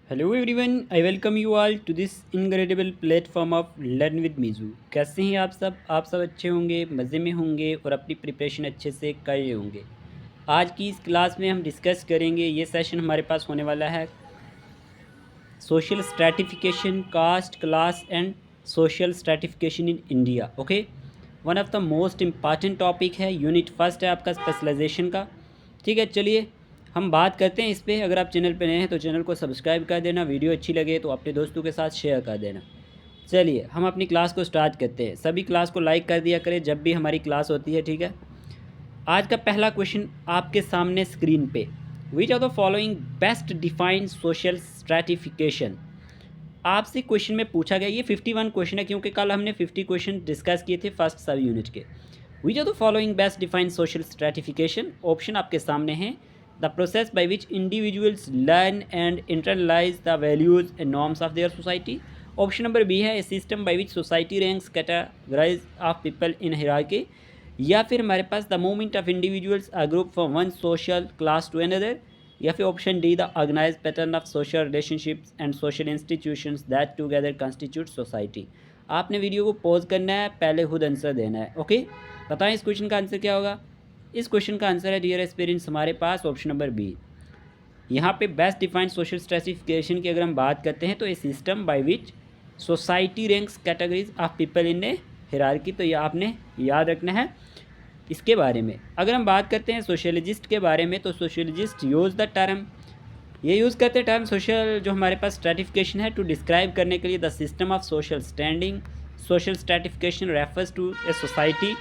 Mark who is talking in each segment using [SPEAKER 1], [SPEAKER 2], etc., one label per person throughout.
[SPEAKER 1] Hello everyone, I welcome you all to this incredible platform of learn with मीजू। कैसे हैं आप सब अच्छे होंगे, मज़े में होंगे और अपनी प्रिपरेशन अच्छे से कर रहे होंगे। आज की इस क्लास में हम डिस्कस करेंगे, ये सेशन हमारे पास होने वाला है social stratification, caste, class and social stratification in India. Okay, one of the most important topic है, यूनिट फर्स्ट है आपका स्पेशलाइजेशन का। ठीक है, चलिए हम बात करते हैं इस पर। अगर आप चैनल पर नए हैं तो चैनल को सब्सक्राइब कर देना, वीडियो अच्छी लगे तो अपने दोस्तों के साथ शेयर कर देना। चलिए हम अपनी क्लास को स्टार्ट करते हैं। सभी क्लास को लाइक कर दिया करें जब भी हमारी क्लास होती है। ठीक है, आज का पहला क्वेश्चन आपके सामने स्क्रीन पे, which are the following best defined social stratification. आपसे क्वेश्चन में पूछा गया, ये 51 क्वेश्चन है क्योंकि कल हमने 50 क्वेश्चन डिस्कस किए थे फर्स्ट सब यूनिट के। Which are the following best defined social stratification. Option आपके सामने हैं, the process by which individuals learn and internalize the values and norms of their society. Option number B है, a system by which society ranks categorize of people in hierarchy. या फिर हमारे पास the movement of individuals a group from one social class to another. या फिर option D, the organize pattern of social relationships and social institutions that together constitute society. आपने video को pause करना है, पहले खुद आंसर देना है। ओके, बताएं इस क्वेश्चन का आंसर क्या होगा। इस क्वेश्चन का आंसर है डियर एक्सपीरियंस हमारे पास ऑप्शन नंबर बी। यहाँ पे बेस्ट डिफाइंड सोशल स्ट्रेटिफिकेशन की अगर हम बात करते हैं तो a system by which society ranks categories of people in a hierarchy. तो ये आपने याद रखना है इसके बारे में। अगर हम बात करते हैं सोशलिजिस्ट के बारे में तो सोशलिजिस्ट यूज़ द टर्म, ये यूज़ करते हैं टर्म सोशल, जो हमारे पास स्ट्रैटिफिकेशन है, टू डिस्क्राइब करने के लिए the system of social standing. Social stratification refers to a society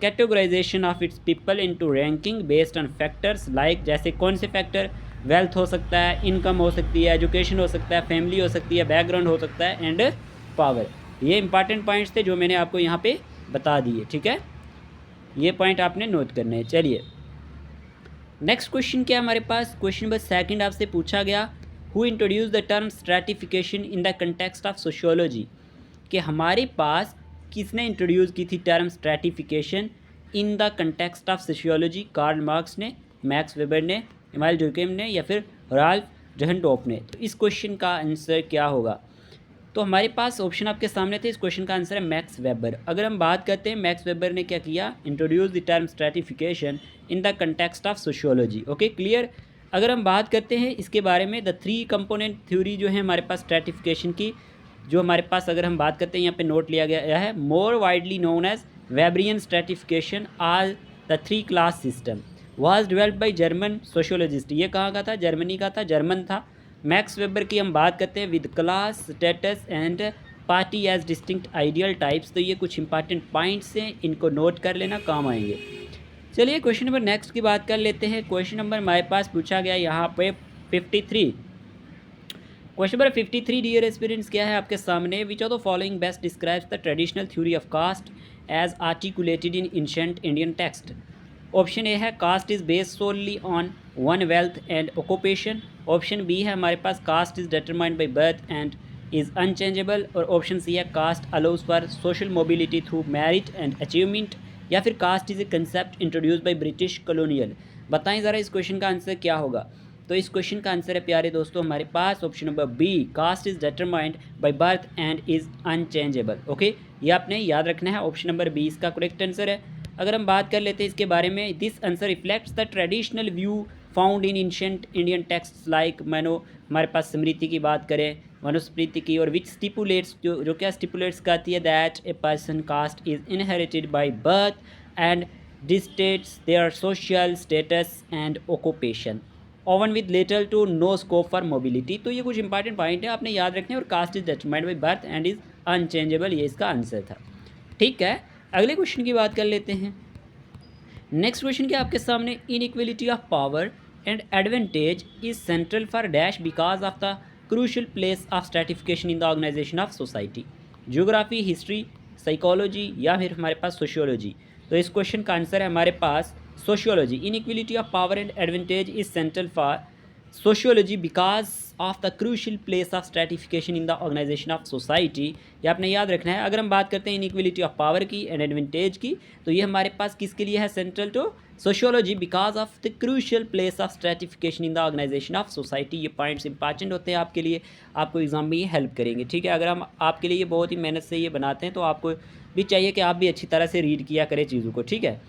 [SPEAKER 1] categorisation of its people into ranking based on factors like, जैसे कौन से फैक्टर, वेल्थ हो सकता है, इनकम हो सकती है, एजुकेशन हो सकता है, फैमिली हो सकती है, बैकग्राउंड हो सकता है एंड पावर। ये इंपॉर्टेंट पॉइंट्स थे जो मैंने आपको यहाँ पे बता दिए। ठीक है, ये पॉइंट आपने नोट करने हैं। चलिए नेक्स्ट क्वेश्चन क्या है हमारे पास, क्वेश्चन नंबर सेकंड आपसे पूछा गया, who introduce the term stratification in the context of sociology. कि हमारे पास किसने इंट्रोड्यूस की थी term stratification in the context of sociology. Karl Marx ने, मैक्स वेबर ने, इमानुएल डुर्कheim ने या फिर राल्फ जहनटॉप ने। तो इस क्वेश्चन का आंसर क्या होगा। तो हमारे पास ऑप्शन आपके सामने थे, इस क्वेश्चन का आंसर है मैक्स वेबर। अगर हम बात करते हैं मैक्स वेबर ने क्या किया, introduce the term stratification in the context of sociology. Okay, clear. अगर हम बात करते हैं इसके बारे में, द 3 कंपोनेंट थ्योरी जो है हमारे पास स्ट्रैटिफिकेशन की, जो हमारे पास अगर हम बात करते हैं यहाँ पे नोट लिया गया है, more widely known as Weberian stratification are the 3 class system was developed by German sociologist. ये कहाँ का था, जर्मनी का था, जर्मन था। मैक्स वेबर की हम बात करते हैं, with class, status and party as distinct ideal types. तो ये कुछ इंपॉर्टेंट पॉइंट्स हैं, इनको नोट कर लेना, काम आएंगे। चलिए क्वेश्चन नंबर नेक्स्ट की बात कर लेते हैं। क्वेश्चन नंबर हमारे पास पूछा गया यहाँ पे 53। क्वेश्चन नंबर 53 डियर एक्सपीरियंस क्या है आपके सामने, which of the following best describes the traditional theory of caste as articulated in ancient Indian text. Option A है, caste is based solely on one wealth and occupation. Option B है हमारे पास, caste is determined by birth and is unchangeable. और option C है, caste allows for social mobility through merit and achievement. या फिर caste is a concept introduce by British colonial. बताएं ज़रा इस क्वेश्चन का आंसर क्या होगा। तो इस क्वेश्चन का आंसर है प्यारे दोस्तों हमारे पास option number B, caste is determined by birth and is unchangeable. Okay, ये आपने याद रखना है, ऑप्शन नंबर बी इसका करेक्ट आंसर है। अगर हम बात कर लेते हैं इसके बारे में, this answer reflects the traditional view found in ancient Indian text like, मानो हमारे पास स्मृति की बात करें, मनुस्मृति की, और विच स्टिपुलेट्स, जो क्या स्टिपुलेट्स कहती है, that a person caste is inherited by birth and dictates their social status and occupation ओवन with little to no scope for mobility. तो ये कुछ इंपॉर्टेंट पॉइंट है, आपने याद रखने। और caste is determined by birth and is unchangeable, ये इसका आंसर था। ठीक है, अगले क्वेश्चन की बात कर लेते हैं। नेक्स्ट क्वेश्चन क्या आपके सामने, inequality of power and advantage is central for dash because of the crucial place of stratification in the organisation of society. Geography, history, psychology या फिर हमारे पास सोशियोलॉजी। तो इस क्वेश्चन का आंसर है हमारे पास sociology. Inequality of power and advantage is central for sociology because of the crucial place of stratification in the organisation of society, ये आपने याद रखना है। अगर हम बात करते हैं इनइक्वलिटी ऑफ पावर की एंड एडवांटेज की, तो ये हमारे पास किसके लिए है, central to sociology because of the crucial place of stratification in the organisation of society. ये पॉइंट्स इंपॉर्टेंट होते हैं आपके लिए, आपको एग्जाम में ये हेल्प करेंगे, ठीक है। अगर हम आपके लिए बहुत ही मेहनत से ये बनाते हैं तो आपको भी चाहिए कि आप भी अच्छी तरह से रीड किया करें चीज़ों को, ठीक है।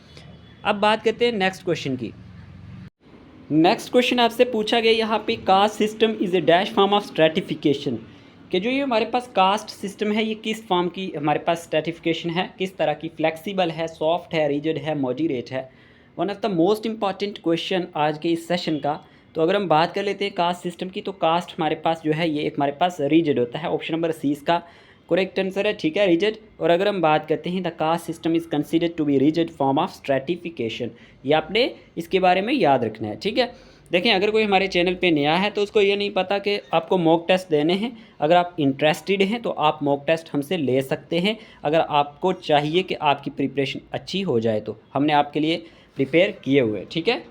[SPEAKER 1] अब बात करते हैं नेक्स्ट क्वेश्चन की। नेक्स्ट क्वेश्चन आपसे पूछा गया यहाँ पे, caste system is a dash form of stratification, कि जो ये हमारे पास कास्ट सिस्टम है ये किस फॉर्म की हमारे पास स्ट्रेटिफिकेशन है, किस तरह की, फ्लेक्सिबल है, सॉफ्ट है, रिजिड है, मॉडरेट है। One of the most important question आज के इस सेशन का। तो अगर हम बात कर लेते हैं कास्ट सिस्टम की, तो कास्ट हमारे पास जो है ये एक हमारे पास रिजिड होता है, ऑप्शन नंबर सी इसका करेक्ट आंसर है, ठीक है, रिजिड। और अगर हम बात करते हैं the caste system is considered to be rigid form of stratification, ये आपने इसके बारे में याद रखना है, ठीक है। देखें, अगर कोई हमारे चैनल पे नया है तो उसको ये नहीं पता कि आपको मॉक टेस्ट देने हैं। अगर आप इंटरेस्टेड हैं तो आप मॉक टेस्ट हमसे ले सकते हैं। अगर आपको चाहिए कि आपकी प्रिपरेशन अच्छी हो जाए तो हमने आपके लिए प्रिपेयर किए हुए, ठीक है।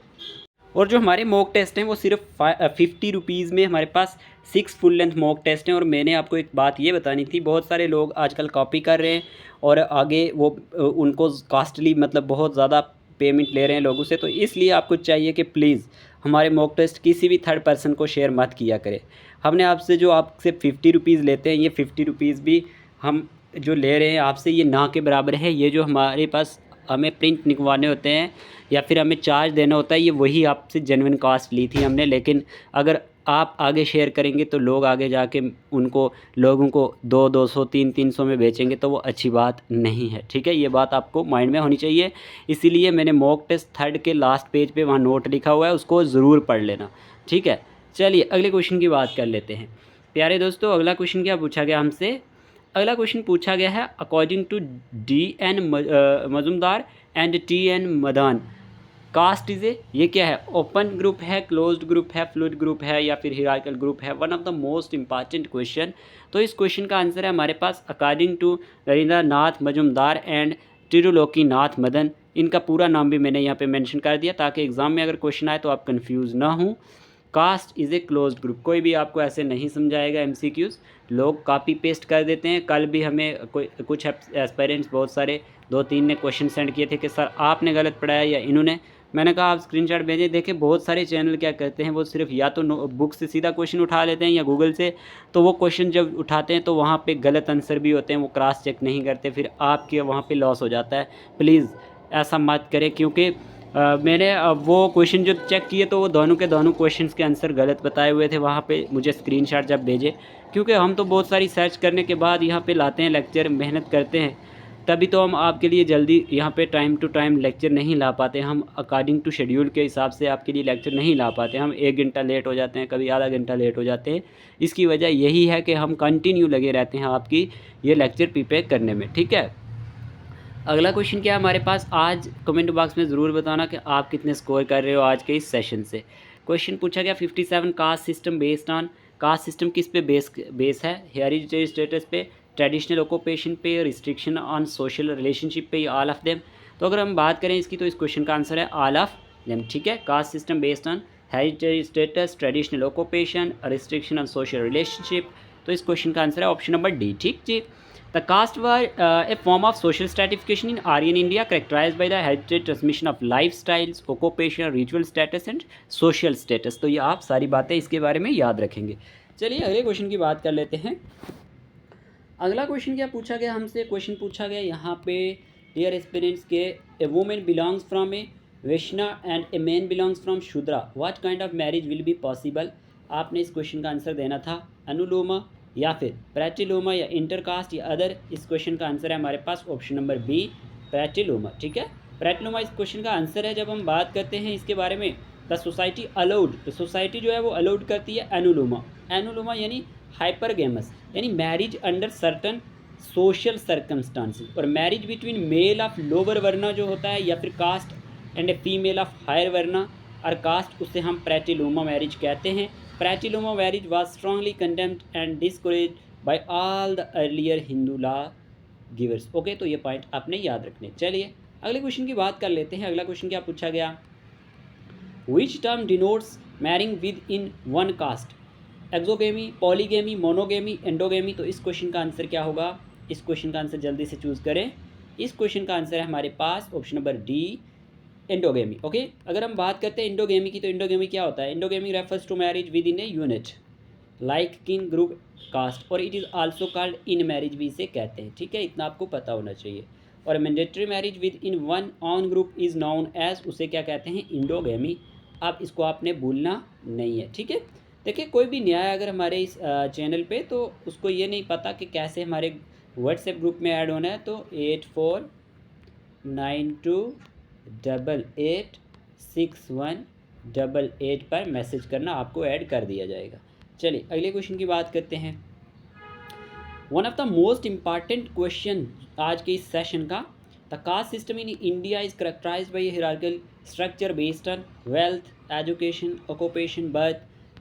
[SPEAKER 1] और जो हमारे मॉक टेस्ट हैं वो सिर्फ 50 रुपीज़ में हमारे पास 6 फुल लेंथ मॉक टेस्ट हैं। और मैंने आपको एक बात ये बतानी थी, बहुत सारे लोग आजकल कॉपी कर रहे हैं और आगे वो उनको कॉस्टली मतलब बहुत ज़्यादा पेमेंट ले रहे हैं लोगों से, तो इसलिए आपको चाहिए कि प्लीज़ हमारे मॉक टेस्ट किसी भी थर्ड पर्सन को शेयर मत किया करें। हमने आपसे जो आपसे 50 रुपीज़ लेते हैं, ये 50 रुपीज़ भी हम जो ले रहे हैं आपसे ये ना के बराबर है। ये जो हमारे पास हमें प्रिंट निकलवाने होते हैं या फिर हमें चार्ज देना होता है, ये वही आपसे जेन्युइन कॉस्ट ली थी हमने। लेकिन अगर आप आगे शेयर करेंगे तो लोग आगे जाके उनको लोगों को 200 300 में बेचेंगे, तो वो अच्छी बात नहीं है, ठीक है। ये बात आपको माइंड में होनी चाहिए। इसीलिए मैंने मॉक टेस्ट थर्ड के लास्ट पेज पे वहाँ नोट लिखा हुआ है, उसको ज़रूर पढ़ लेना, ठीक है। चलिए अगले क्वेश्चन की बात कर लेते हैं। प्यारे दोस्तों, अगला क्वेश्चन क्या पूछा गया हमसे? अगला क्वेश्चन पूछा गया है, according to D.N. Majumdar and T.N. Madan, caste is a, ये क्या है, ओपन ग्रुप है, क्लोज्ड ग्रुप है, फ्लूइड ग्रुप है या फिर हिरार्किकल ग्रुप है? One of the most important question. तो इस क्वेश्चन का आंसर है हमारे पास according to Narendranath Majumdar and Trilokinath Madan. इनका पूरा नाम भी मैंने यहाँ पे मेंशन कर दिया ताकि एग्ज़ाम में अगर क्वेश्चन आए तो आप कंफ्यूज ना हों। Caste is a closed group, कोई भी आपको ऐसे नहीं समझाएगा। MCQs लोग कॉपी पेस्ट कर देते हैं। कल भी हमें कुछ एस्पायरेंट्स बहुत सारे 2-3 ने क्वेश्चन सेंड किए थे कि सर आपने गलत पढ़ाया या इन्होंने। मैंने कहा आप स्क्रीनशॉट भेजें। देखें, बहुत सारे चैनल क्या करते हैं, वो सिर्फ या तो बुक से सीधा क्वेश्चन उठा लेते हैं या गूगल से। तो वो क्वेश्चन जब उठाते हैं तो वहाँ पे गलत आंसर भी होते हैं, वो क्रॉस चेक नहीं करते, फिर आपके वहाँ पे लॉस हो जाता है। प्लीज़ ऐसा मत करें, क्योंकि मैंने वो क्वेश्चन जो चेक किए तो वो दोनों के दोनों क्वेश्चंस के आंसर गलत बताए हुए थे वहाँ पे मुझे स्क्रीनशॉट जब भेजे। क्योंकि हम तो बहुत सारी सर्च करने के बाद यहाँ पे लाते हैं लेक्चर, मेहनत करते हैं, तभी तो हम आपके लिए जल्दी यहाँ पे टाइम टू टाइम लेक्चर नहीं ला पाते। हम अकॉर्डिंग टू शेड्यूल के हिसाब से आपके लिए लेक्चर नहीं ला पाते। हम 1 घंटा लेट हो जाते हैं, कभी आधा घंटा लेट हो जाते हैं। इसकी वजह यही है कि हम कंटिन्यू लगे रहते हैं आपकी ये लेक्चर प्रिपेयर करने में, ठीक है। अगला क्वेश्चन क्या है हमारे पास? आज कमेंट बॉक्स में ज़रूर बताना कि आप कितने स्कोर कर रहे हो आज के इस सेशन से। क्वेश्चन पूछा गया 57 caste system based on, caste system किस पे बेस है? हेरिडिटरी स्टेटस पे, ट्रेडिशनल ऑक्यूपेशन पे, रिस्ट्रिक्शन ऑन सोशल रिलेशनशिप पे, या ऑल ऑफ देम? तो अगर हम बात करें इसकी तो इस क्वेश्चन का आंसर है ऑल ऑफ देम, ठीक है। Caste system based on hereditary status, traditional occupation, restriction on social relationship, तो इस क्वेश्चन का आंसर है ऑप्शन नंबर डी, ठीक जी। The caste were a form of social stratification in Aryan India characterized by the hereditary transmission of lifestyles, occupation, ritual status and social status। तो ये आप सारी बातें इसके बारे में याद रखेंगे। चलिए अगले क्वेश्चन की बात कर लेते हैं। अगला क्वेश्चन क्या पूछा गया हमसे? क्वेश्चन पूछा गया यहाँ पे डियर एस्पिरेंट्स के, a women belongs from a Vaishya and a man belongs from Shudra, what kind of marriage will be possible? आपने इस क्वेश्चन का आंसर देना था अनुलोमा या फिर प्रेटिलोमा या इंटरकास्ट या अदर। इस क्वेश्चन का आंसर है हमारे पास ऑप्शन नंबर बी, प्रेटिलोमा, ठीक है। प्रेटिलोमा इस क्वेश्चन का आंसर है। जब हम बात करते हैं इसके बारे में, द सोसाइटी अलाउड, तो सोसाइटी जो है वो अलाउड करती है एनुलोमा। एनुलोमा यानी हाइपरगेमस, यानी marriage under certain social circumstances, और marriage between male of lower varna जो होता है या फिर caste and a female of higher varna और कास्ट, उससे हम प्रेटिलोमा मैरिज कहते हैं। Pratiloma marriage was strongly condemned and discouraged by all the earlier Hindu law givers। Okay, तो ये पॉइंट आपने याद रखने। चलिए अगले क्वेश्चन की बात कर लेते हैं। अगला क्वेश्चन क्या पूछा गया? Which term denotes marrying within one caste? Exogamy, polygamy, monogamy, endogamy. तो इस क्वेश्चन का आंसर क्या होगा? इस क्वेश्चन का आंसर जल्दी से चूज़ करें। इस क्वेश्चन का आंसर है हमारे पास option number D, endogamy. Okay, अगर हम बात करते हैं इंडोगेमी की, तो इंडोगेमी क्या होता है? Endogamy refers to marriage within a unit like kin, group, caste, और it is also called in marriage भी इसे कहते हैं। ठीक है, इतना आपको पता होना चाहिए। और mandatory marriage within one own group is known as, उसे क्या कहते हैं? इंडोगेमी। अब इसको आपने भूलना नहीं है। ठीक है, देखिए कोई भी नया है अगर हमारे इस चैनल पे, तो उसको ये नहीं पता कि कैसे हमारे व्हाट्सएप ग्रुप में ऐड होना है, तो 8492886188 पर मैसेज करना, आपको ऐड कर दिया जाएगा। चलिए अगले क्वेश्चन की बात करते हैं। One of the most important question आज के इस सेशन का, the caste system in India is characterised by hierarchical structure based on wealth, education, occupation, birth.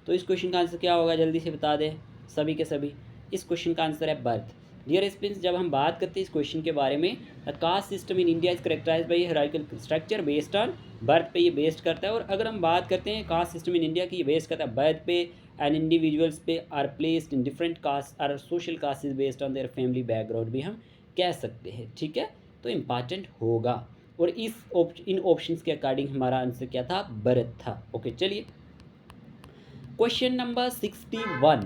[SPEAKER 1] तो इस क्वेश्चन का आंसर क्या होगा? जल्दी से बता दें सभी के सभी। इस क्वेश्चन का आंसर है बर्थ। डियर स्टूडेंट्स, जब हम बात करते हैं इस क्वेश्चन के बारे में, the caste system in India is characterised by hierarchical structure based on birth पे ये बेस्ड करता है। और अगर हम बात करते हैं कास्ट सिस्टम इन इंडिया की, ये बेस्ड करता है बर्थ पे, एंड इंडिविजुअल्स पे are placed in different caste are social caste is based on their family background भी हम कह सकते हैं। ठीक है, तो इम्पॉर्टेंट होगा। और इन ऑप्शंस के अकॉर्डिंग हमारा आंसर क्या था? बर्थ था। ओके, चलिए question number 61,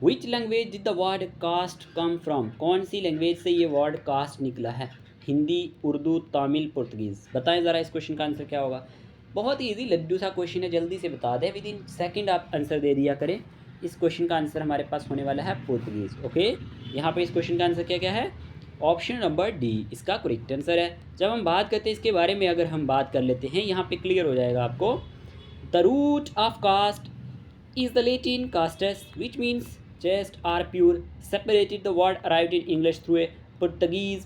[SPEAKER 1] which language did the word caste come from? कौन सी लैंग्वेज से ये वर्ड कास्ट निकला है? हिंदी, उर्दू, तमिल, पुर्तगीज़। बताएं ज़रा इस क्वेश्चन का आंसर क्या होगा? बहुत ही ईजी लड्डू सा क्वेश्चन है, जल्दी से बता दें, विद इन सेकेंड आप आंसर दे दिया करें। इस क्वेश्चन का आंसर हमारे पास होने वाला है पुर्तगीज़। ओके, यहाँ पे इस क्वेश्चन का आंसर क्या क्या है? ऑप्शन नंबर डी इसका करेक्ट आंसर है। जब हम बात करते हैं इसके बारे में, अगर हम बात कर लेते हैं, यहाँ पे क्लियर हो जाएगा आपको। The root of caste is the Latin castus, which means chaste or pure. Separated, the word arrived in English through a Portuguese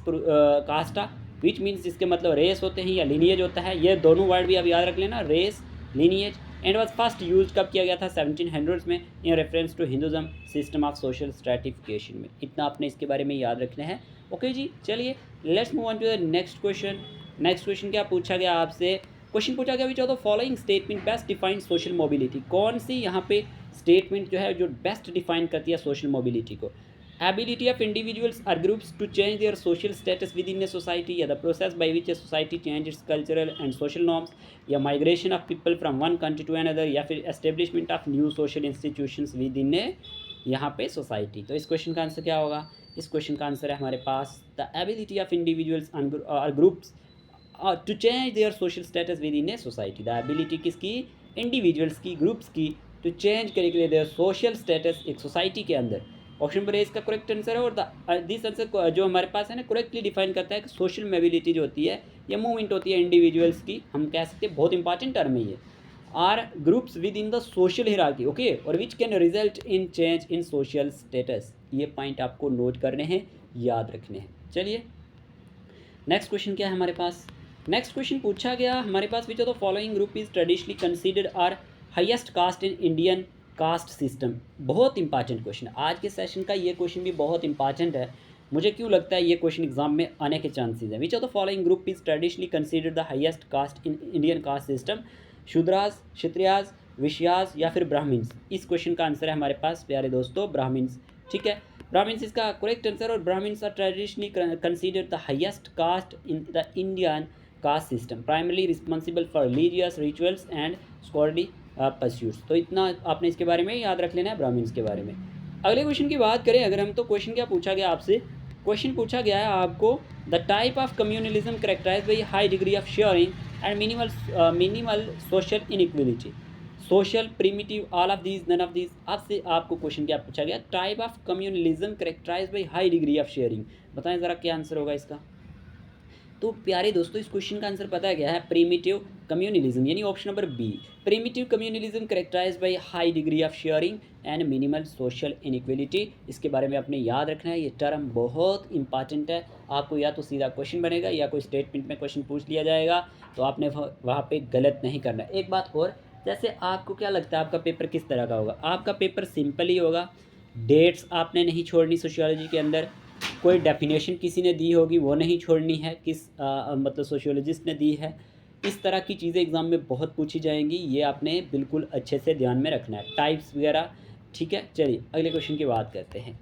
[SPEAKER 1] casta, which means जिसके मतलब रेस होते हैं या lineage होता है। ये दोनों वर्ड भी आप याद रख लेना, race, lineage, and was first use कब किया गया था? 1700s में, in reference to Hinduism system of social stratification में। इतना आपने इसके बारे में याद रखना है। ओके जी, चलिए let's move on to the next question. Next question क्या पूछा गया आपसे? क्वेश्चन पूछा गया which of the following statement best define social mobility? कौन सी यहाँ पे स्टेटमेंट जो है जो बेस्ट डिफाइन करती है सोशल मोबिलिटी को? एबिलिटी ऑफ इंडिविजुअल्स और groups to change their social status within a society, या the process by which a society change its cultural and social norms, या migration of people from one country to another, या फिर establishment of new social institutions within a यहाँ पे society. तो इस question का answer क्या होगा? इस क्वेश्चन का आंसर है हमारे पास द एबिलिटी ऑफ इंडिविजुअल्स और groups to change their social status within a society. The ability किसकी? इंडिविजुअल्स की, ग्रुप्स की, टू चेंज करने के लिए देयर सोशल स्टेटस एक सोसाइटी के अंदर। ऑप्शन नंबर ए इसका करेक्ट आंसर है। और दिस आंसर जो हमारे पास है ना, करेक्टली डिफाइन करता है कि सोशल मोबिलिटी जो होती है, ये मूवमेंट होती है इंडिविजुअल्स की, हम कह सकते हैं, बहुत इंपॉर्टेंट टर्म है ये, are groups within the social hierarchy. Okay, और which can result in change in social status. ये पॉइंट आपको नोट करने हैं, याद रखने हैं। चलिए नेक्स्ट क्वेश्चन क्या है हमारे पास? नेक्स्ट क्वेश्चन पूछा गया हमारे पास, which of the following group is traditionally considered are highest caste in Indian caste system? बहुत इंपॉर्टेंट क्वेश्चन है आज के सेशन का, ये क्वेश्चन भी बहुत इंपॉर्टेंट है। मुझे क्यों लगता है ये क्वेश्चन एग्जाम में आने के चांसेस हैं। Which of the following group is traditionally considered the highest caste in Indian caste system? Shudras, Kshatriyas, Vaishyas, या फिर ब्राह्मण्स? इस क्वेश्चन का आंसर है हमारे पास प्यारे दोस्तों ब्राह्मण्स। ठीक है, ब्राह्मण्स इसका करेक्ट आंसर। और Brahmins are traditionally considered the highest caste in the Indian caste system, primarily responsible for religious rituals and scholarly pursuits. तो इतना आपने इसके बारे में याद रख लेना है, ब्राह्मण्स के बारे में। अगले क्वेश्चन की बात करें अगर हम, तो क्वेश्चन क्या पूछा गया आपसे? क्वेश्चन पूछा गया है आपको, the type of communalism characterized by high degree of sharing and minimal social inequality, social primitive, all of these, none of these. आपसे आपको क्वेश्चन क्या पूछा गया? Type of communalism characterized by high degree of sharing. बताएं ज़रा क्या answer होगा इसका? तो प्यारे दोस्तों इस क्वेश्चन का आंसर पता है क्या है? प्रिमिटिव कम्युनलिज्म, यानी option number B, primitive communalism characterized by high degree of sharing and minimal social inequality. इसके बारे में आपने याद रखना है, ये टर्म बहुत इंपॉर्टेंट है। आपको या तो सीधा क्वेश्चन बनेगा या कोई स्टेटमेंट में क्वेश्चन पूछ लिया जाएगा, तो आपने वहाँ पे गलत नहीं करना। एक बात और, जैसे आपको क्या लगता है आपका पेपर किस तरह का होगा? आपका पेपर सिंपल ही होगा, डेट्स आपने नहीं छोड़नी सोशियोलॉजी के अंदर, कोई डेफिनेशन किसी ने दी होगी वो नहीं छोड़नी है, मतलब सोशियोलॉजिस्ट ने दी है। इस तरह की चीज़ें एग्ज़ाम में बहुत पूछी जाएंगी, ये आपने बिल्कुल अच्छे से ध्यान में रखना है। टाइप्स वगैरह ठीक है, चलिए अगले क्वेश्चन की बात करते हैं।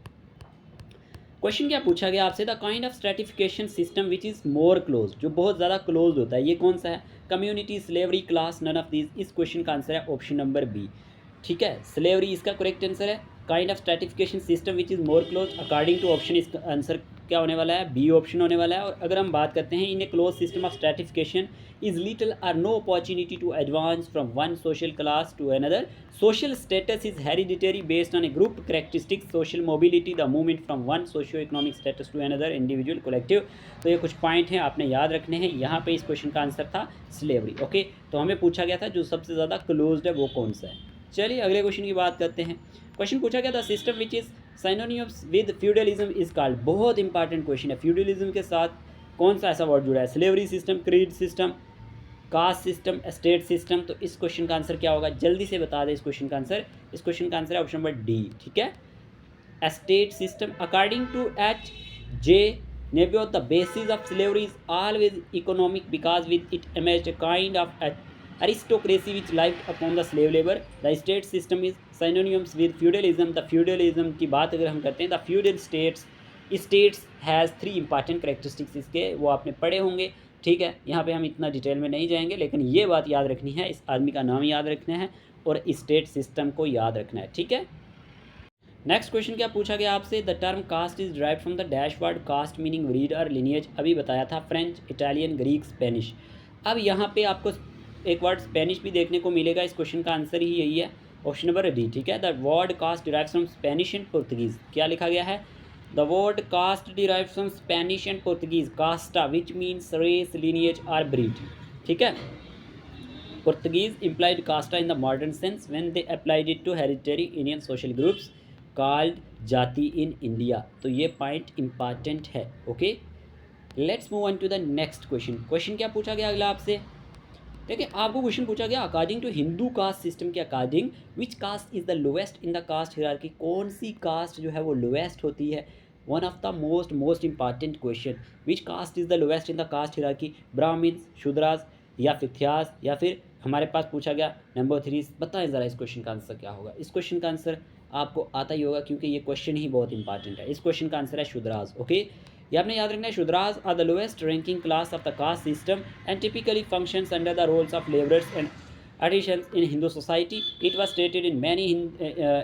[SPEAKER 1] क्वेश्चन क्या पूछा गया आपसे, the kind of stratification system which is more close, जो बहुत ज़्यादा क्लोज होता है, ये कौन सा है? Community, slavery, class, none of these. इस क्वेश्चन का आंसर है ऑप्शन नंबर बी। ठीक है, स्लेवरी इसका करेक्ट आंसर है। Kind of stratification system which is more close, according to option इसका आंसर क्या होने वाला है? बी ऑप्शन होने वाला है। और अगर हम बात करते हैं in a close system of stratification is little or no opportunity to advance from one social class to another, social status is hereditary based on a group characteristics, social mobility the movement from one socio-economic status to another, individual, collective। तो ये कुछ point हैं आपने याद रखने हैं। यहाँ पे इस क्वेश्चन का आंसर था स्लेवरी। ओके, तो हमें पूछा गया था जो सबसे ज़्यादा क्लोज्ड है वो कौन सा है। चलिए अगले क्वेश्चन की बात करते हैं। क्वेश्चन पूछा गया था system which is synonyms with feudalism is called. बहुत इंपॉर्टेंट क्वेश्चन है। फ्यूडलिज्म के साथ कौन सा ऐसा वर्ड जुड़ा है? Slavery system, creed system, caste system, state system. तो इस क्वेश्चन का आंसर क्या होगा? जल्दी से बता दें इस क्वेश्चन का आंसर। इस क्वेश्चन का आंसर है ऑप्शन नंबर डी। ठीक है, state system. According to H J Nieboer the basis of slavery is always economic because with it emerged a kind of aristocracy which lived upon the slave labor. The state system is synonymous with feudalism. The feudalism की बात अगर हम करते हैं, the feudal states has three important characteristics, इसके वो आपने पढ़े होंगे। ठीक है, यहाँ पे हम इतना डिटेल में नहीं जाएंगे, लेकिन ये बात याद रखनी है, इस आदमी का नाम याद रखना है और स्टेट सिस्टम को याद रखना है। ठीक है, नेक्स्ट क्वेश्चन क्या पूछा गया आपसे, the term caste is derived from the dash word caste meaning breed और लिनियज। अभी बताया था फ्रेंच, इटालियन, ग्रीक, स्पेनिश। अब यहाँ पे आपको एक वर्ड स्पेनिश भी देखने को मिलेगा। इस क्वेश्चन का आंसर ही यही है, ऑप्शन नंबर डी। ठीक है, the word caste derives from Spanish and Portuguese. क्या लिखा गया है? The word caste derives from Spanish and Portuguese casta which means race, lineage और ब्रीड। ठीक है, Portuguese implied casta in the modern sense when they applied it to hereditary Indian social groups called जाति in India। तो ये point important है। Okay, let's move on to the next question. Question क्या पूछा गया अगला आपसे? देखिए, आपको क्वेश्चन पूछा गया according to Hindu caste system के according which caste is the lowest in the caste hierarchy. कौन सी कास्ट जो है वो लोएस्ट होती है? One of the most important question, which caste is the lowest in the caste hierarchy? Brahmins, Shudras या फिर थ्यास, या फिर हमारे पास पूछा गया नंबर 3। बताएं ज़रा इस क्वेश्चन का आंसर क्या होगा? इस क्वेश्चन का आंसर आपको आता ही होगा क्योंकि ये क्वेश्चन ही बहुत इंपॉर्टेंट है। इस क्वेश्चन का आंसर है शूद्रास। ओके, ये आपने याद रखना है। Shudras are the lowest ranking class of the caste system and typically functions under the roles of labourers and artisans in Hindu society. It was stated in many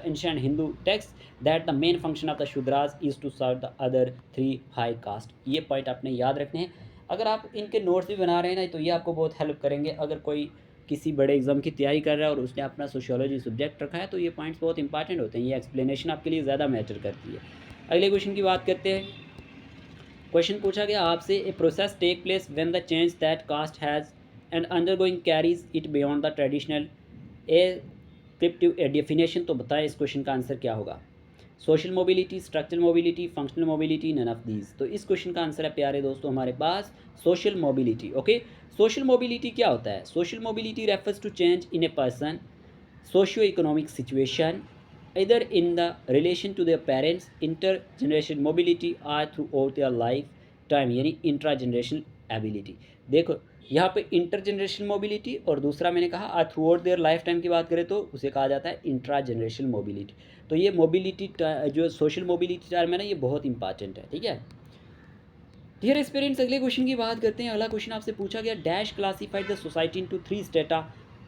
[SPEAKER 1] ancient Hindu texts that the main function of the Shudras is to serve the other three high caste. ये point आपने याद रखने हैं। अगर आप इनके notes भी बना रहे हैं ना, तो ये आपको बहुत हेल्प करेंगे। अगर कोई किसी बड़े एग्जाम की तैयारी कर रहा है और उसने अपना सोशियोलॉजी सब्जेक्ट रखा है, तो ये पॉइंट्स बहुत इंपॉर्टेंट होते हैं। ये एक्सप्लेनेशन आपके लिए ज़्यादा मैटर करती है। अगले क्वेश्चन की बात करते हैं। क्वेश्चन पूछा गया आपसे, a process take place when the change that caste has and undergoing carries it beyond the traditional a definition। तो बताएं इस क्वेश्चन का आंसर क्या होगा? Social mobility, structural mobility, functional mobility, none of these. तो इस क्वेश्चन का answer है प्यारे दोस्तों हमारे पास social mobility. Okay, social mobility क्या होता है? Social mobility refers to change in a person socio economic situation either in the relation to their parents, inter generation mobility or throughout their life time, यानी intra generational ability. देखो यहाँ पे inter generational mobility और दूसरा मैंने कहा through out their life time की बात करें तो उसे कहा जाता है इंट्रा जनरेशनल मोबिलिटी। तो ये मोबिलिटी जो सोशल मोबिलिटी टर्म है ना, ये बहुत इंपॉर्टेंट है। ठीक है डियर एस्पिरेंट्स, अगले क्वेश्चन की बात करते हैं। अगला क्वेश्चन आपसे पूछा गया, dash classified the society into 3 strata,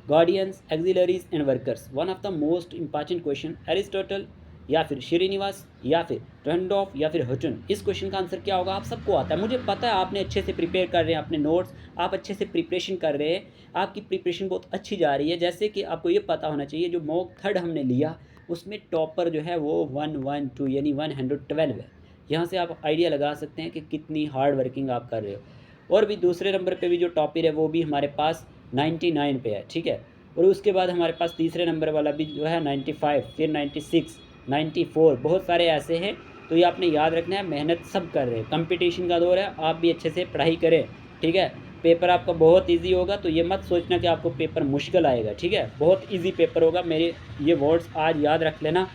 [SPEAKER 1] guardians, auxiliaries and workers. One of the most important question, Aristotle या फिर श्रीनिवास या फिर टर्नडॉफ या फिर हटन। इस क्वेश्चन का आंसर क्या होगा? आप सबको आता है, मुझे पता है। आपने अच्छे से प्रिपेयर कर रहे हैं अपने नोट्स, आप अच्छे से प्रिपरेशन कर रहे हैं, आपकी प्रिपरेशन बहुत अच्छी जा रही है। जैसे कि आपको ये पता होना चाहिए, जो मॉक थर्ड हमने लिया उसमें टॉपर जो है वो 112 यानी 112 है। यहाँ से आप आइडिया लगा सकते हैं कि कितनी हार्ड वर्किंग आप कर रहे हो। और भी दूसरे नंबर पे भी जो टॉपर है वो भी हमारे पास 99 पे है। ठीक है, और उसके बाद हमारे पास तीसरे नंबर वाला भी जो है 95, फिर 96, 94, बहुत सारे ऐसे हैं। तो ये आपने याद रखना है, मेहनत सब कर रहे हैं, कंपटीशन का दौर है, आप भी अच्छे से पढ़ाई करें। ठीक है, पेपर आपका बहुत इजी होगा, तो ये मत सोचना कि आपको पेपर मुश्किल आएगा। ठीक है, बहुत इजी पेपर होगा। मेरे ये वर्ड्स आज याद रख लेना।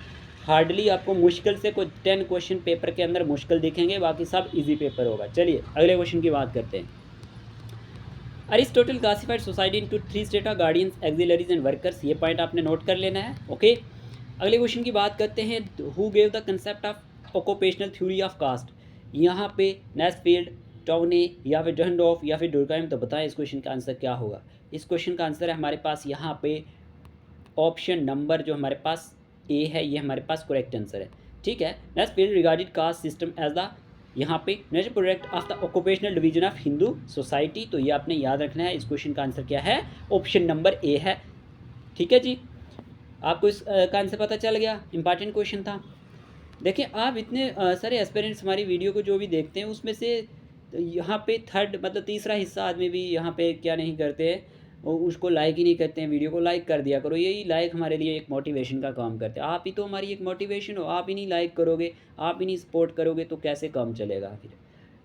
[SPEAKER 1] हार्डली आपको मुश्किल से कोई 10 क्वेश्चन पेपर के अंदर मुश्किल दिखेंगे, बाकी सब इजी पेपर होगा। चलिए अगले क्वेश्चन की बात करते हैं। Aristotle classified society into 3 strata, guardians, auxiliaries and workers. ये पॉइंट आपने नोट कर लेना है। ओके, अगले क्वेश्चन की बात करते हैं, who gave the concept of occupational theory of caste. यहाँ पे नेस्फील्ड, टॉने या फिर डहनडॉफ या फिर डुर्कheim। तो बताएं इस क्वेश्चन का आंसर क्या होगा। इस क्वेश्चन का आंसर है हमारे पास यहाँ पे ऑप्शन नंबर जो हमारे पास ए है, ये हमारे पास करेक्ट आंसर है। ठीक है, Nesfield regarded caste system as the यहाँ पे natural product of the occupational division of Hindu society. तो ये आपने याद रखना है। इस क्वेश्चन का आंसर क्या है, ऑप्शन नंबर ए है। ठीक है जी, आपको इस का आंसर पता चल गया। इंपॉर्टेंट क्वेश्चन था। देखिए आप इतने सारे एस्पिरेंट्स हमारी वीडियो को जो भी देखते हैं उसमें से यहाँ पे थर्ड मतलब तीसरा हिस्सा आदमी भी यहाँ पे क्या नहीं करते हैं, उसको लाइक ही नहीं करते हैं। वीडियो को लाइक कर दिया करो, यही लाइक हमारे लिए एक मोटिवेशन का काम करते हैं। आप ही तो हमारी एक मोटिवेशन हो। आप ही नहीं लाइक करोगे, आप ही नहीं सपोर्ट करोगे तो कैसे काम चलेगा। फिर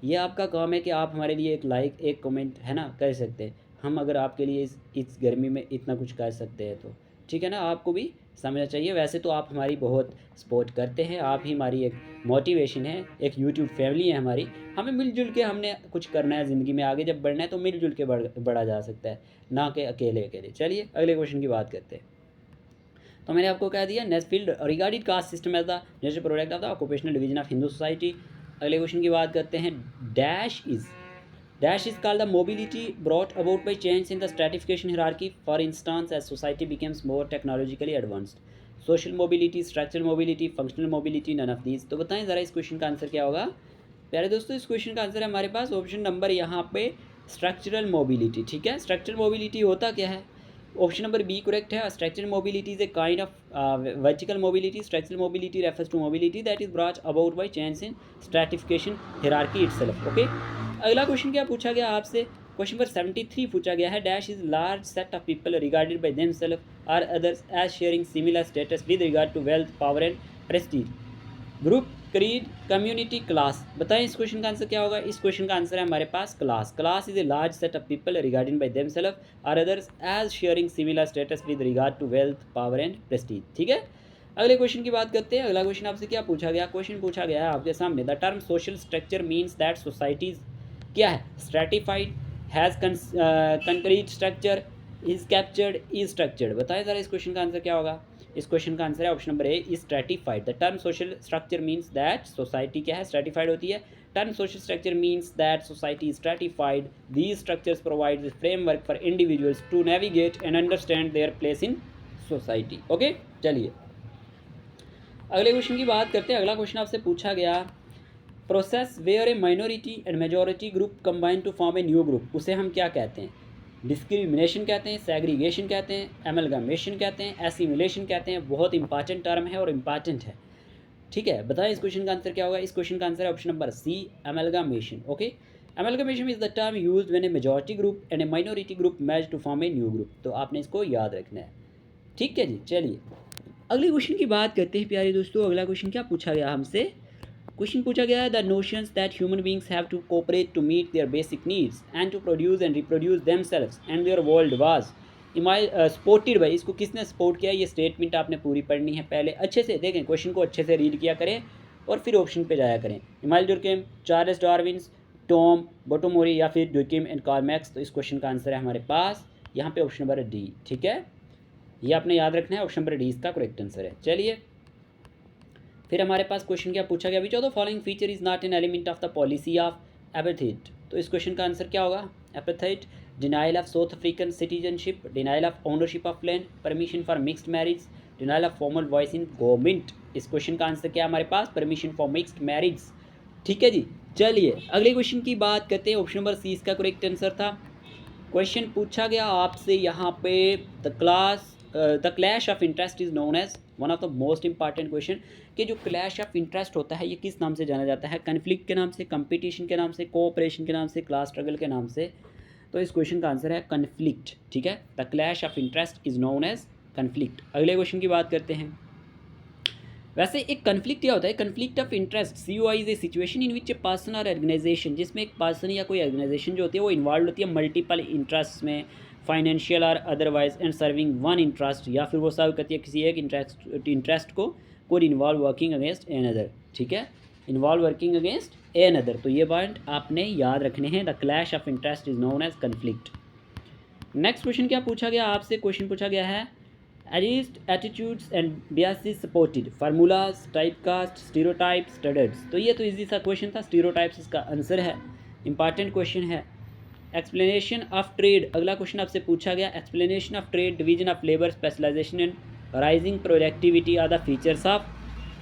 [SPEAKER 1] ये आपका काम है कि आप हमारे लिए एक लाइक एक कमेंट है ना कर सकते हैं। हम अगर आपके लिए इस गर्मी में इतना कुछ कर सकते हैं तो ठीक है ना, आपको भी समझना चाहिए। वैसे तो आप हमारी बहुत सपोर्ट करते हैं, आप ही हमारी एक मोटिवेशन है, एक यूट्यूब फैमिली है हमारी। हमें मिलजुल के हमने कुछ करना है ज़िंदगी में, आगे जब बढ़ना है तो मिलजुल के बढ़ा जा सकता है, ना कि अकेले अकेले। चलिए अगले क्वेश्चन की बात करते हैं। तो मैंने आपको कह दिया Nesfield regarded caste system as the natural product of the occupational division of Hindu society. अगले क्वेश्चन की बात करते हैं। Dash is called the mobility brought about by change in the stratification hierarchy. For instance, as society becomes more technologically advanced. Social mobility, structural mobility, functional mobility, none of these. तो बताएं ज़रा इस question का answer क्या होगा। प्यारे दोस्तों, इस क्वेश्चन का आंसर है हमारे पास ऑप्शन नंबर यहाँ पे स्ट्रक्चरल मोबिलिटी। ठीक है, स्ट्रक्चरल मोबिलिटी होता क्या है, ऑप्शन नंबर बी करेक्ट है। Structural mobility is a kind of vertical mobility. Structural mobility refers to mobility that is brought about by change in stratification hierarchy itself. Okay, अगला question क्या पूछा गया आपसे, question number 73 पूछा गया है। Dash is large set of people regarded by themselves or others as sharing similar status with regard to wealth, power and prestige. Group, creed, community, class. बताएं इस क्वेश्चन का आंसर क्या होगा। इस क्वेश्चन का आंसर है हमारे पास class. Class is a large set of people regarding by themselves or others as sharing similar status with regard to wealth, power and prestige. ठीक है, अगले क्वेश्चन की बात करते हैं। अगला क्वेश्चन आपसे क्या पूछा गया, क्वेश्चन पूछा गया है आपके सामने, the term social structure means that societies क्या है, stratified, has concrete structure, is captured, is structured. बताएं ज़रा इस क्वेश्चन का आंसर क्या होगा। इस क्वेश्चन का आंसर है option number A, is stratified. The term social structure means that society क्या है, स्ट्रैटिफाइड होती है। Term social structure means that society is stratified. These structures provide the framework for individuals to navigate and understand their place in society. Okay, चलिए अगले question की बात करते हैं। अगला क्वेश्चन आपसे पूछा गया, process where a minority and majority group combine to form a new group, उसे हम क्या कहते हैं, डिस्क्रिमिनेशन कहते हैं, सेग्रीगेशन कहते हैं, एमलगमेशन कहते हैं, एसिमिलेशन कहते हैं। बहुत इंपॉर्टेंट टर्म है और इम्पॉर्टेंट है। ठीक है, बताएं इस क्वेश्चन का आंसर क्या होगा। इस क्वेश्चन का आंसर है option number C, amalgamation. Okay, amalgamation is the term used when a majority group and a minority group match to form a new group. तो आपने इसको याद रखना है। ठीक है जी, चलिए अगले क्वेश्चन की बात करते हैं प्यारे दोस्तों। अगला क्वेश्चन क्या पूछा गया हमसे, क्वेश्चन पूछा गया है, the notions that human beings have to cooperate to meet their basic needs and to produce and reproduce themselves and their world was supported by. इसको किसने सपोर्ट किया, ये स्टेटमेंट आपने पूरी पढ़नी है। पहले अच्छे से देखें, क्वेश्चन को अच्छे से रीड किया करें और फिर ऑप्शन पे जाया करें। इमानुएल डुर्कheim, चार्ल्स डार्विन, टॉम बॉटोमोरी या फिर डुर्कheim एंड कार्ल मैक्स। तो इस क्वेश्चन का आंसर है हमारे पास यहाँ पे ऑप्शन नंबर डी। ठीक है, ये आपने याद रखना है, ऑप्शन नंबर डी इसका करेक्ट आंसर है। चलिए फिर हमारे पास क्वेश्चन क्या पूछा गया, which of the following feature is not an element of the policy of apartheid. तो इस क्वेश्चन का आंसर क्या होगा, apartheid, denial of south African citizenship, denial of ownership of land, permission for mixed marriage, denial of formal voice in government. इस question का answer क्या है हमारे पास, परमिशन फॉर मिक्स्ड मैरिज। ठीक है जी, चलिए अगले क्वेश्चन की बात करते हैं। ऑप्शन नंबर सी इसका करेक्ट आंसर था। क्वेश्चन पूछा गया आपसे यहाँ पे, the clash of interest is known as, one of the most important question, कि जो क्लैश ऑफ इंटरेस्ट होता है ये किस नाम से जाना जाता है, कन्फ्लिक्ट के नाम से, कंपटीशन के नाम से, कोऑपरेशन के नाम से, क्लास स्ट्रगल के नाम से। तो इस क्वेश्चन का आंसर है कन्फ्लिक्ट। ठीक है, the clash of interest is known as conflict. अगले क्वेश्चन की बात करते हैं। वैसे एक कन्फ्लिक्ट क्या होता है, conflict of interest, COI is a situation in which a person और ऑर्गेनाइजेशन, जिसमें एक पर्सन या कोई ऑर्गेनाइजेशन जो होती है वो इन्वॉल्व होती है मल्टीपल इंटरेस्ट में, फाइनेंशियल और otherwise, and serving one interest, या फिर वो सर्व करती है किसी एक इंटरेस्ट को, could involve working against an other. ठीक है, involve working against an other. तो ये पॉइंट आपने याद रखने हैं, the clash of interest is known as conflict. Next question क्या पूछा गया आपसे, क्वेश्चन पूछा गया है, एरिस्ट attitudes and biases supported, formulas, typecast, stereotype, standards. तो ये तो इजी सा क्वेश्चन था, स्टीरियोटाइप्स इसका आंसर है, इंपॉर्टेंट क्वेश्चन है। एक्सप्लेनेशन ऑफ ट्रेड, अगला क्वेश्चन आपसे पूछा गया, explanation of trade, division of labour, specialisation and rising productivity are the features of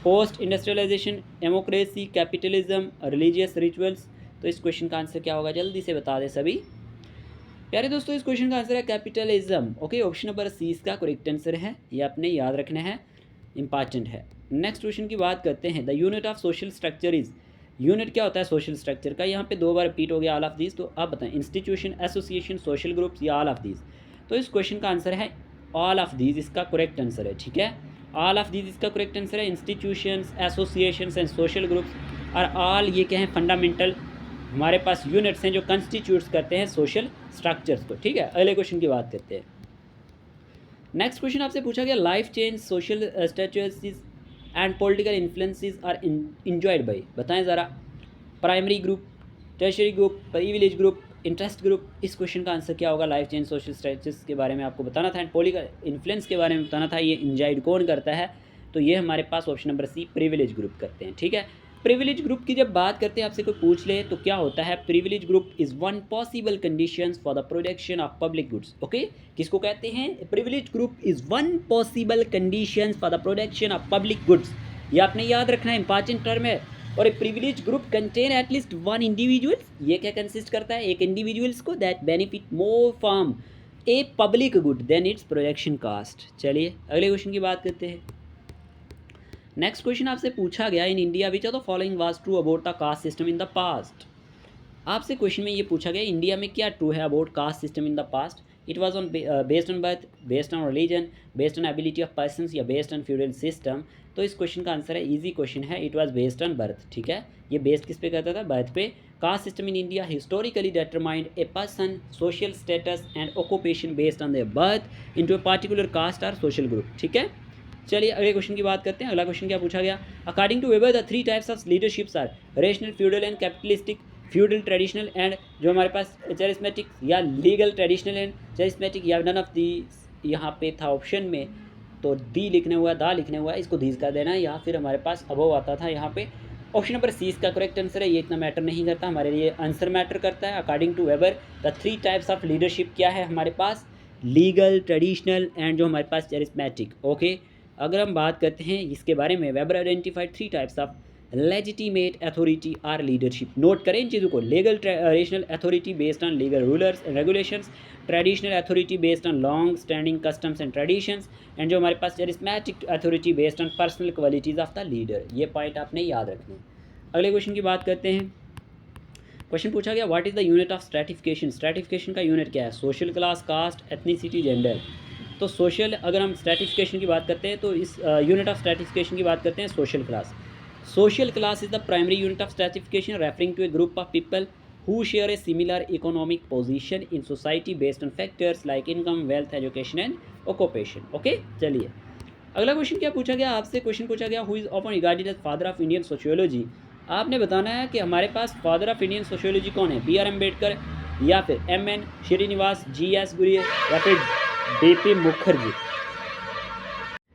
[SPEAKER 1] post industrialisation, democracy, capitalism, religious rituals. तो इस क्वेश्चन का आंसर क्या होगा, जल्दी से बता दें सभी प्यारे दोस्तों। इस क्वेश्चन का आंसर है capitalism. Okay, option number C इसका करेक्ट आंसर है, ये आपने याद रखना है, इंपॉर्टेंट है। नेक्स्ट क्वेश्चन की बात करते हैं, the unit of social structure is, unit क्या होता है सोशल स्ट्रक्चर का, यहाँ पे 2 बार रिपीट हो गया ऑल ऑफ दिस, तो आप बताएं इंस्टीट्यूशन, एसोसिएशन, सोशल ग्रुप्स या ऑल ऑफ दिस। तो इस क्वेश्चन का आंसर है ऑल ऑफ दिस, इसका करेक्ट आंसर है, ठीक है, ऑल ऑफ दिस इसका करेक्ट आंसर है। Institutions, associations and social groups और ऑल ये क्या है, फंडामेंटल हमारे पास यूनिट्स हैं जो कंस्टिट्यूट्स करते हैं सोशल स्ट्रक्चर्स को, ठीक है। अगले क्वेश्चन की बात करते हैं। नेक्स्ट क्वेश्चन आपसे पूछा गया, life change, social status and political influences are enjoyed by, बताएं ज़रा, primary group, tertiary group, privilege group, interest group. इस क्वेश्चन का आंसर क्या होगा, लाइफ चेंज, सोशल स्टेटस के बारे में आपको बताना था एंड पॉलिटिकल इन्फ्लुएंस के बारे में बताना था, ये इंजॉयड कौन करता है, तो ये हमारे पास option number C privilege group करते हैं, ठीक है। प्रिविलेज ग्रुप की जब बात करते हैं, आपसे कोई पूछ ले तो क्या होता है, privilege group is one possible conditions for the production of public goods. Okay, किसको कहते हैं, privilege group is one possible conditions for the production of public goods, ये आपने याद रखना है, इंपॉर्टेंट टर्म है। और a privilege group contain at least one individual, ये क्या कंसिस्ट करता है, एक इंडिविजुअल्स को that benefit more from a public good than its production cost. चलिए अगले क्वेश्चन की बात करते हैं। नेक्स्ट क्वेश्चन आपसे पूछा गया, in India which of the following was true about the caste system in the past. आपसे क्वेश्चन में ये पूछा गया, इंडिया में क्या ट्रू है about cast system in the past. It was on based on birth, based on religion, based on ability of persons या based on feudal system. तो इस क्वेश्चन का आंसर है, इजी क्वेश्चन है, it was based on birth, ठीक है। ये based किस पे करता था, बर्थ पे। Caste system in India historically determined a person social status and occupation based on their birth into a particular caste और सोशल ग्रुप, ठीक है। चलिए अगले क्वेश्चन की बात करते हैं। अगला क्वेश्चन क्या पूछा गया, according to Weber the 3 types of leaderships are rational, feudal and capitalistic. Feudal, traditional and जो हमारे पास चैरिस्मेटिक, या लीगल, ट्रेडिशनल एंड चैरिस्मेटिक, या नन ऑफ दी यहाँ पे था ऑप्शन में, तो दी लिखने हुआ, दा लिखने हुआ, इसको दीज कर देना, या फिर हमारे पास अबव आता था यहाँ पे। ऑप्शन नंबर सी इसका करेक्ट आंसर है, ये इतना मैटर नहीं करता, हमारे लिए आंसर मैटर करता है। According to Weber the 3 types of leadership क्या है हमारे पास, लीगल, ट्रेडिशनल एंड जो हमारे पास चैरिस्मेटिक। ओके, अगर हम बात करते हैं इसके बारे में, Weber identified 3 types of legitimate authority or leadership. Note करें इन चीज़ों को, legal rational authority based on legal rulers and regulations, traditional authority based on long standing customs and traditions, and जो हमारे पास charismatic authority based on personal qualities of the leader. ये point आपने याद रखने। अगले क्वेश्चन की बात करते हैं। क्वेश्चन पूछा गया, what is the unit of stratification. Stratification का यूनिट क्या है, social class, caste, ethnicity, gender. तो सोशल, अगर हम स्ट्रैटिफिकेशन की बात करते हैं तो इस यूनिट ऑफ स्ट्रैटिफिकेशन की बात करते हैं social class. Social class is the primary unit of stratification referring to a group of people who share a similar economic position in society based on factors like income, wealth, education and occupation. Okay, चलिए अगला question क्या पूछा गया आपसे, question पूछा गया, who is often regarded as father of Indian sociology. आपने बताना है कि हमारे पास फादर ऑफ इंडियन सोशियोलॉजी कौन है, बी आर अम्बेडकर, या फिर M N Srinivas, G S Ghurye, या फिर बीपी मुखर्जी।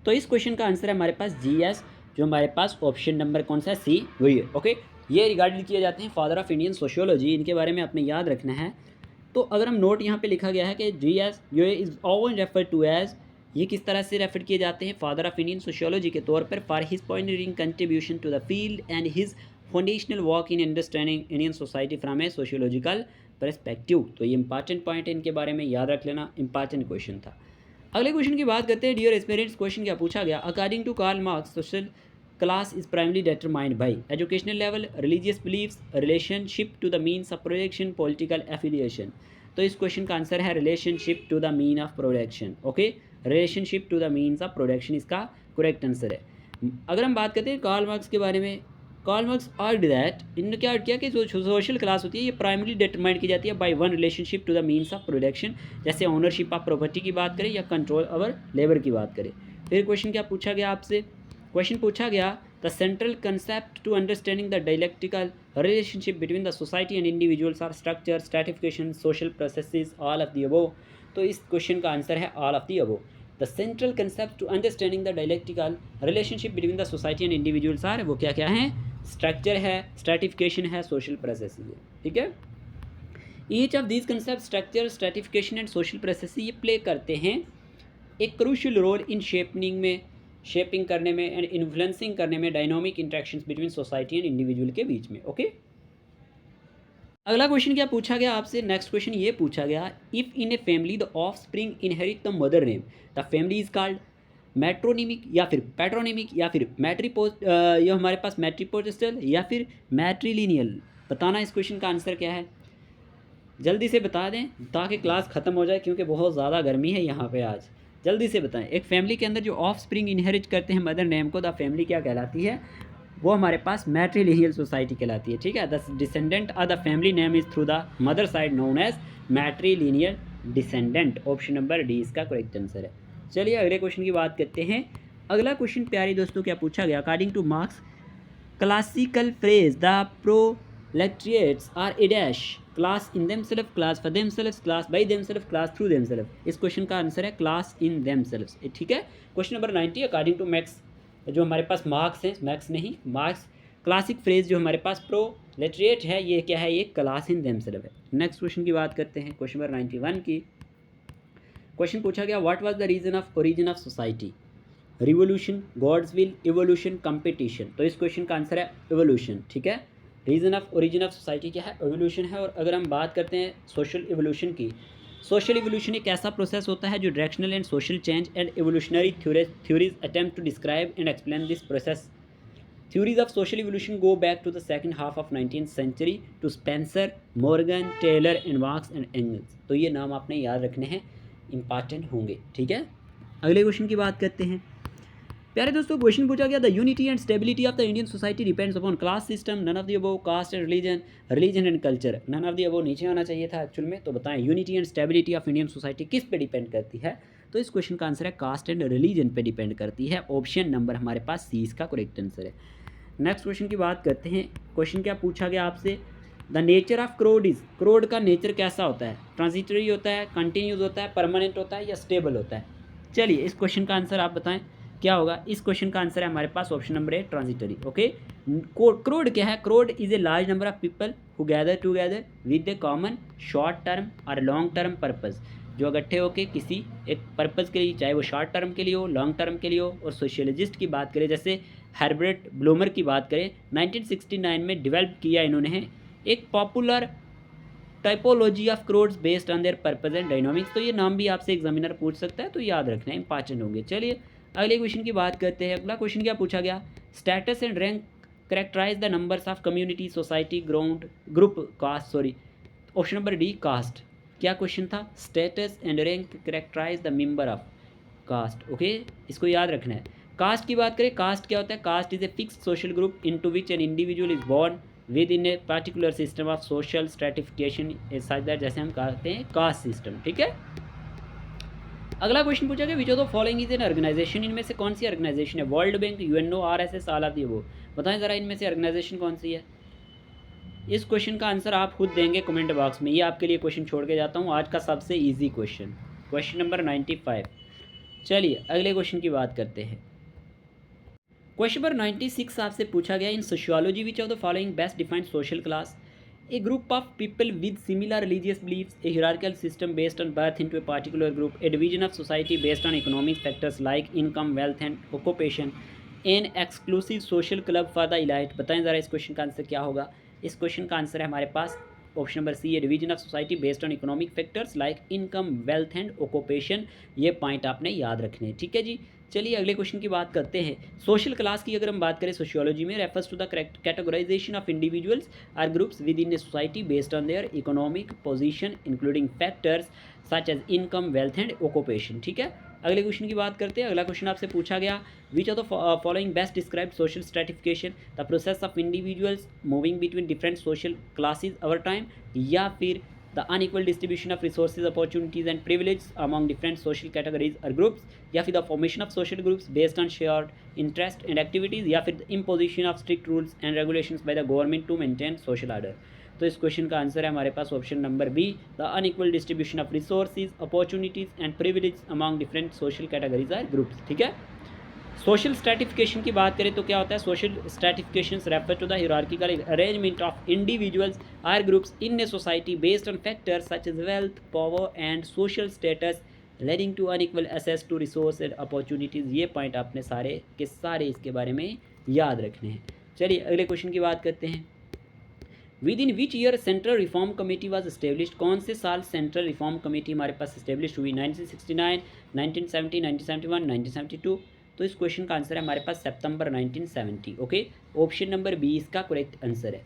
[SPEAKER 1] तो इस क्वेश्चन का आंसर है हमारे पास जी एस, जो हमारे पास ऑप्शन नंबर कौन सा है, सी वही है। ओके, ये रिगार्डेड किए जाते हैं फादर ऑफ इंडियन सोशियोलॉजी, इनके बारे में आपने याद रखना है। तो अगर हम नोट यहाँ पे लिखा गया है कि जी एस जो इज ऑवन रेफर टू एज, ये किस तरह से रेफर किए जाते हैं, फादर ऑफ इंडियन सोशियोलॉजी के तौर पर, for his pointing contribution to the field and his foundational work in understanding Indian society from a sociological perspective. तो ये इंपॉर्टेंट पॉइंट है, इनके बारे में याद रख लेना, इंपॉर्टेंट क्वेश्चन था। अगले क्वेश्चन की बात करते हैं। डियर एस्पिरेंट्स, क्वेश्चन क्या पूछा गया, according to Karl Marx social class is primary determined by educational level, religious beliefs, relationship to the means of production, political affiliation. तो इस क्वेश्चन का आंसर है relationship to the mean of production. Okay, relationship to the means of production इसका correct answer है। अगर हम बात करते हैं कार्ल मार्क्स के बारे में, कार्ल मार्क्स आर्ग्ड दैट, इन्होंने क्या अर्ज किया कि जो सोशल क्लास होती है ये प्राइमरी डिटरमाइन की जाती है by one relationship to the means of production, जैसे ओनरशिप ऑफ प्रॉपर्टी की बात करें या कंट्रोल ओवर लेबर की बात करें। फिर क्वेश्चन क्या पूछा गया आपसे, क्वेश्चन पूछा गया the central concept to understanding the dialectical relationship between the society and individuals are structure, stratification, social processes, all of the above. तो इस क्वेश्चन का आंसर है all of the above. The central concept to understanding the dialectical relationship between the society and individuals are, वो क्या क्या हैं, structure है, stratification है, सोशल प्रोसेसेस है, ठीक है। Each of these concept, structure, stratification and social process ये प्ले करते हैं एक क्रूशियल रोल इन शेपिंग करने में एंड इन्फ्लुएंसिंग करने में dynamic interactions between society and individual के बीच में। ओके, अगला क्वेश्चन क्या पूछा गया आपसे, नेक्स्ट क्वेश्चन ये पूछा गया, if in a family the offspring inherit the mother name, the family is called matronymic या फिर पैट्रोनिमिक या फिर ये हमारे पास मैट्रिपोस्टल या फिर मैट्रिलिनियल। बताना इस क्वेश्चन का आंसर क्या है, जल्दी से बता दें ताकि क्लास ख़त्म हो जाए, क्योंकि बहुत ज़्यादा गर्मी है यहाँ पे आज। जल्दी से बताएं, एक फैमिली के अंदर जो ऑफ स्प्रिंग इनहेरिट करते हैं मदर नेम को, द फैमिली क्या कहलाती है, वो हमारे पास मैट्रिलिनियल सोसाइटी कहलाती है, ठीक है। The descendant of the family name is through the mother side known as matrilineal descendant. Option number D इसका करेक्ट आंसर है। चलिए अगले क्वेश्चन की बात करते हैं। अगला क्वेश्चन प्यारे दोस्तों क्या पूछा गया, according to Marx classical phrase the proletariats are a dash, class in themselves, class for themselves, class by themselves, class through themselves. इस क्वेश्चन का आंसर है क्लास इन देमसेल्फ, ठीक है। Question number 90, according to Max, जो हमारे पास Marx हैं, Max नहीं मार्क्स, क्लासिक फ्रेज जो हमारे पास प्रोलेटरिएट है ये क्या है, ये क्लास इन देमसेल्फ है। नेक्स्ट क्वेश्चन की बात करते हैं, क्वेश्चन नंबर 91 की। क्वेश्चन पूछा गया, what was the reason of origin of society, revolution, God's will, evolution, competition. तो इस क्वेश्चन का आंसर है इवोल्यूशन, ठीक है। Reason of origin of society क्या है, एवोल्यूशन है। और अगर हम बात करते हैं सोशल इवोल्यूशन की, सोशल इवोल्यूशन एक ऐसा प्रोसेस होता है जो directional and social change and evolutionary theories attempt to describe and explain this process. Theories of social evolution go back to the second half of 19th century to Spencer, Morgan, Taylor and Marx and Engels. तो ये नाम आपने याद रखने हैं, important होंगे, ठीक है। अगले क्वेश्चन की बात करते हैं। प्यारे दोस्तों क्वेश्चन पूछा गया, the unity and stability of the Indian society depends upon class system, none of the above, caste and religion and culture. None of the above नीचे आना चाहिए था एक्चुअल में। तो बताएं unity and stability of Indian society किस पे depend करती है, तो इस क्वेश्चन का आंसर है कास्ट एंड रिलीजन पे डिपेंड करती है। ऑप्शन नंबर हमारे पास सी इसका करेक्ट आंसर है। नेक्स्ट क्वेश्चन की बात करते हैं। क्वेश्चन क्या पूछा गया आपसे, द नेचर ऑफ क्रोड इज, क्रोड का नेचर कैसा होता है, ट्रांजिटरी होता है, कंटिन्यूस होता है, परमानेंट होता है या स्टेबल होता है। चलिए इस क्वेश्चन का आंसर आप बताएं क्या होगा। इस क्वेश्चन का आंसर है हमारे पास option number A, transitory. Okay, crowd क्या है, crowd is a large number of people who gather together with a common short term और लॉन्ग टर्म पर्पस, जो इकट्ठे होकर किसी एक पर्पज़ के लिए, चाहे वो शॉर्ट टर्म के लिए हो, लॉन्ग टर्म के लिए हो। और सोशियोलॉजिस्ट की बात करें, जैसे हर्बर्ट ब्लूमर की बात करें, 1969 में डेवलप किया इन्होंने एक popular typology of crores based on there purpose and dynamics. तो ये नाम भी आपसे एग्जामिनर पूछ सकता है, तो याद रखना है, इंपॉर्टेंट होंगे। चलिए अगले क्वेश्चन की बात करते हैं। अगला क्वेश्चन क्या पूछा गया, status and rank characterize the numbers of community, society, group, caste. Sorry, option number D, caste. क्या क्वेश्चन था, status and rank characterize the member of caste. Okay, इसको याद रखना है। कास्ट की बात करें, कास्ट क्या होता है, caste is a fixed social group into which an individual is born within a particular system of social stratification such that, जैसे हम कहते हैं कास्ट सिस्टम, ठीक है। अगला क्वेश्चन पूछा गया, which of the following is an organization, इनमें से कौन सी ऑर्गेनाइजेशन है, World Bank, UNO, RSS, all of the above. बताएं ज़रा इनमें से ऑर्गेनाइजेशन कौन सी है। इस क्वेश्चन का आंसर आप खुद देंगे कमेंट बॉक्स में। ये आपके लिए क्वेश्चन छोड़ के जाता हूँ, आज का सबसे ईजी क्वेश्चन, क्वेश्चन नंबर 95। चलिए अगले क्वेश्चन की बात करते हैं। क्वेश्चन नंबर 96 आपसे पूछा गया, इन sociology which of the following best defined social class, a group of people with similar religious beliefs, a hierarchical system based on birth into a particular group, a division of society based on economic factors like income, wealth and occupation, an exclusive social club for the elite। बताएं ज़रा इस question का answer क्या होगा। इस question का answer है हमारे पास option number C, a division of society based on economic factors like income, wealth and occupation. ये पॉइंट आपने याद रखने हैं, ठीक है जी। चलिए अगले क्वेश्चन की बात करते हैं। सोशल क्लास की अगर हम बात करें सोशियोलॉजी में, refers to the categorization of individuals or groups within a society based on their economic position including factors such as income, wealth and occupation, ठीक है। अगले क्वेश्चन की बात करते हैं। अगला क्वेश्चन आपसे पूछा गया, which of the following best describe social stratification, the process of individuals moving between different social classes over time, या फिर the unequal distribution of resources, opportunities and privilege among different social categories और groups, या फिर the formation of social groups based on shared interest and activities, या फिर the imposition of strict rules and regulations by the government to maintain social order. तो इस question का answer है हमारे पास option number B, the unequal distribution of resources, opportunities and privilege among different social categories or groups. ठीक है। Social stratification की बात करें तो क्या होता है, social stratification refer to the hierarchical arrangement of individuals or groups in a society based on factors such as wealth, power and social status leading to unequal access to resource and opportunities. ये point आपने सारे के सारे इसके बारे में याद रखने हैं। चलिए अगले क्वेश्चन की बात करते हैं। With in which year central reform committee was established, कौन से साल सेंट्रल रिफॉर्म कमेटी हमारे पास एस्टेब्लिश हुई, 1969, 1970, 1971, 1972। तो इस क्वेश्चन का आंसर है हमारे पास सितंबर 1970। ओके, ऑप्शन नंबर बी इसका करेक्ट आंसर है।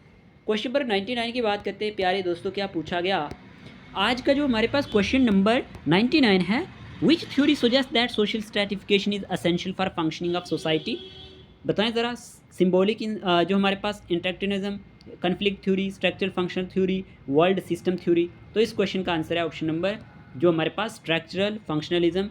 [SPEAKER 1] क्वेश्चन नंबर 99 की बात करते हैं प्यारे दोस्तों। क्या पूछा गया आज का जो हमारे पास क्वेश्चन नंबर 99 है, which theory suggest that social stratification is essential for functioning of society. बताएं ज़रा, सिंबॉलिक जो हमारे पास interactionism, conflict theory, structural functional theory, world system theory. तो इस क्वेश्चन का आंसर है ऑप्शन नंबर जो हमारे पास स्ट्रक्चरल फंक्शनलिज्म,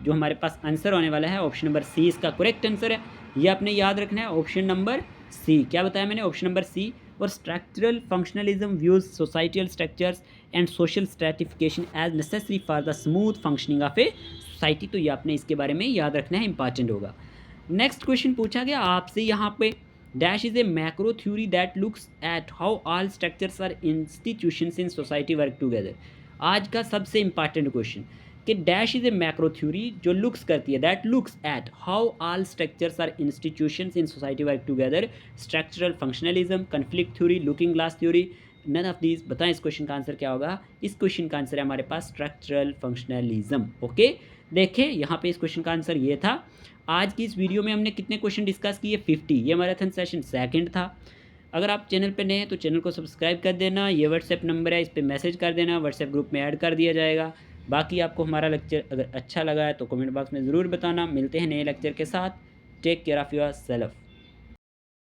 [SPEAKER 1] जो हमारे पास आंसर होने वाला है ऑप्शन नंबर सी इसका करेक्ट आंसर है। ये आपने याद रखना है, ऑप्शन नंबर सी। क्या बताया मैंने, ऑप्शन नंबर सी। और structural functionalism views societal structures and social stratification as necessary for the smooth functioning of a society. तो ये आपने इसके बारे में याद रखना है, इंपॉर्टेंट होगा। नेक्स्ट क्वेश्चन पूछा गया आपसे यहाँ पे, dash is a macro theory that looks at how all structures और institutions in society work together. आज का सबसे इंपॉर्टेंट क्वेश्चन कि dash is a macro theory जो लुक्स करती है, that looks at how all structures और institutions in society work together, structural functionalism, conflict theory, looking glass theory, none of these. बताएं इस क्वेश्चन का आंसर क्या होगा। इस क्वेश्चन का आंसर है हमारे पास स्ट्रक्चरल फंक्शनलिज्म। ओके, देखें यहाँ पे इस क्वेश्चन का आंसर ये था। आज की इस वीडियो में हमने कितने क्वेश्चन डिस्कस किए, 50। ये मैराथन सेशन सेकंड था। अगर आप चैनल पे नए हैं तो चैनल को सब्सक्राइब कर देना। ये व्हाट्सएप नंबर है, इस पर मैसेज कर देना, व्हाट्सएप ग्रुप में ऐड कर दिया जाएगा। बाकी आपको हमारा लेक्चर अगर अच्छा लगा है तो कमेंट बॉक्स में ज़रूर बताना। मिलते हैं नए लेक्चर के साथ। Take care of your self.